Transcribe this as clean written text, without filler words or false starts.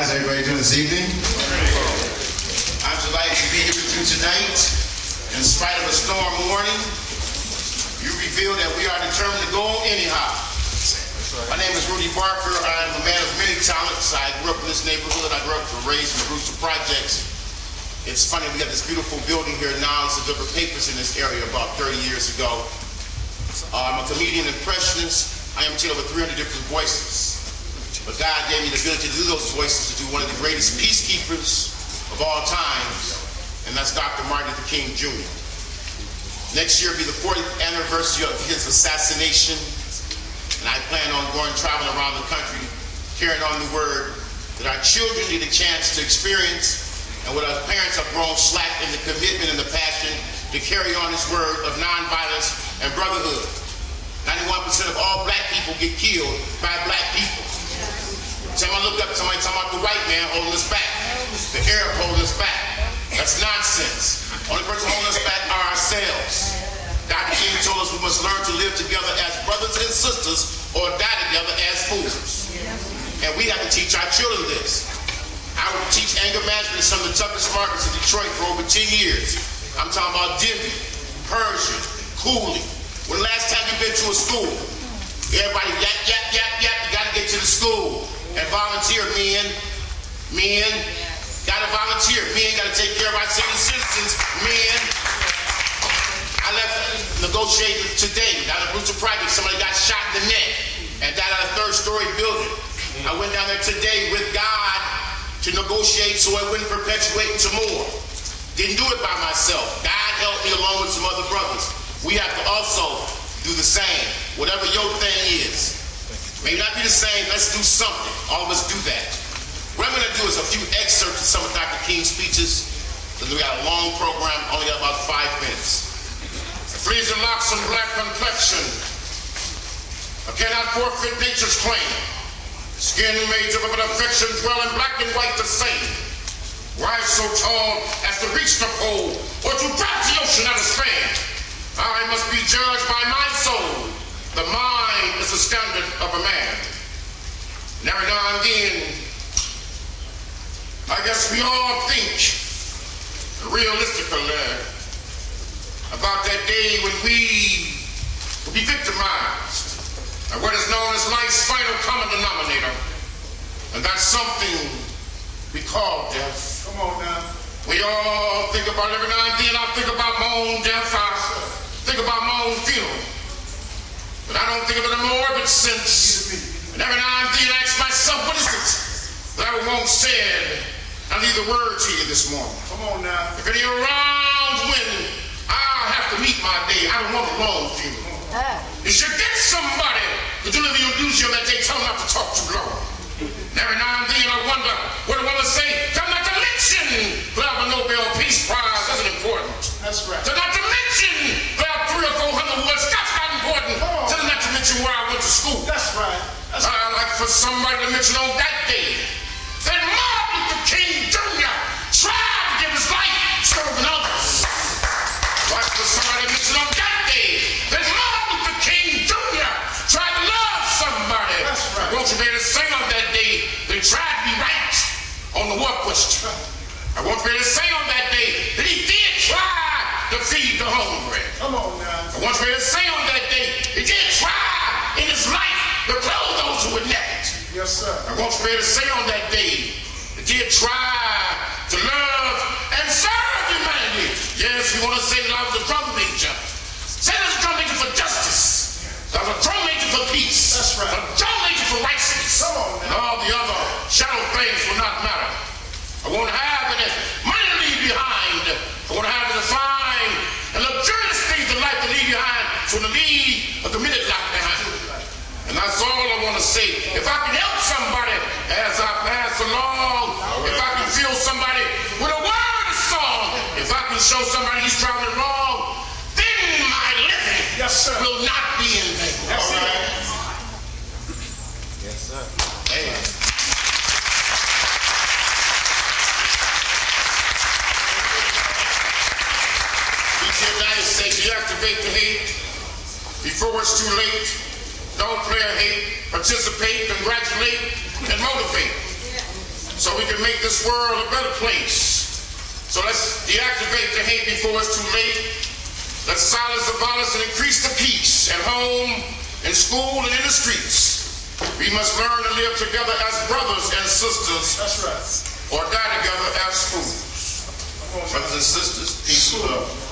How's everybody doing this evening? I'm delighted to be here with you tonight. In spite of a storm warning, you reveal that we are determined to go anyhow. My name is Rudy Barker. I'm a man of many talents. I grew up in this neighborhood. I grew up raised in the Brewster Projects. It's funny, we got this beautiful building here now. It's delivered papers in this area about 30 years ago. I'm a comedian impressionist. I imitate over 300 different voices. But God gave me the ability to do those voices, to do one of the greatest peacekeepers of all times, and that's Dr.Martin Luther King Jr. Next year will be the 40th anniversary of his assassination, and I plan on traveling around the country, carrying on the word that our children need a chance to experience, and what our parents have grown slack in the commitment and the passion to carry on his word of nonviolence and brotherhood. 91% of all black people get killed by black people. Every time I look up, somebody talking about the white man holding us back, the Arab holding us back. That's nonsense. Only person holding us back are ourselves. Dr. King told us we must learn to live together as brothers and sisters or die together as fools. And we have to teach our children this. I would teach anger management in some of the toughest markets in Detroit for over 10 years. I'm talking about Denby, Persian, Cooley. When the last time you've been to a school? Everybody yap, yap, yap, yap. You got to get to the school. And volunteer, men. Gotta volunteer. Men gotta take care of our senior citizens. Men. I left negotiating today down at Brewster Project. Somebody got shot in the neck and died out of a third-story building. I went down there today with God to negotiate so it wouldn't perpetuate into more. Didn't do it by myself. God helped me along with some other brothers. We have to also do the same. Whatever your thing is. May not be the same, let's do something. All of us do that. What I'm going to do is a few excerpts of some of Dr. King's speeches, because we got a long program, only got about 5 minutes. Freezing locks and black complexion. I cannot forfeit nature's claim. Skin made of an affection, dwelling black and white the same. Rise so tall as to reach the pole, or to drop the ocean at a span. I must be judged by my soul. The mind is the standard of a man. And every now and then, I guess we all think realistically about that day when we will be victimized at what is known as life's final common denominator. And that's something we call death. Come on now. We all think about it every now and then. I think about my own death. I think about my own funeral. But I don't think of it in a morbid sense. And every now and then I ask myself, what is it that I won't said? I leave the word to you this morning. Come on now. If any around when I have to meet my day, I don't want a long funeral. You should get somebody to deliver your illusion that they tell them not to talk too long. And every now and then I wonder what a woman say, tell them not to mention the Nobel Peace Prize. That's important. That's right. Tell them not to mention the 300 or 400 words. That's not important. Tell them not to mention where I went to school. That's right. I'd like for somebody to mention on that day that Martin Luther King Jr. tried to give his life serving others. I'd like for somebody to mention on that day that Martin Luther King Jr. tried to love somebody. That's right. I want you to be able to say on that day they tried to be right on the war question. I want you to be able to say on that day that he did try to feed the hungry. Come on now. I want you to be able to say on that day he did try in his life to clothe those who were naked. Yes, sir. I want you to be able to say on that day he did try to love and serve humanity. Yes, you want to say that I was a drum major. Say I was a drum major for justice. I was a drum major for peace. That's right. A drum major for righteousness. Come on now. And all the other shallow things will not matter. I won't have any money to leave behind. I won't have any fine and luxurious things in life to leave behind. So to leave a committed life behind. And that's all I want to say. If I can help somebody as I pass along, if I can feel somebody with a word of song, if I can show somebody he's traveling wrong, then my living will not be in vain. All right? Yes, sir. Hey. United States, deactivate the hate before it's too late. Don't play a hate, participate, congratulate, and motivate. so we can make this world a better place. So let's deactivate the hate before it's too late. Let's silence the violence and increase the peace at home, in school, and in the streets. We must learn to live together as brothers and sisters. That's right. Or die together as fools. Brothers and sisters, peace and love.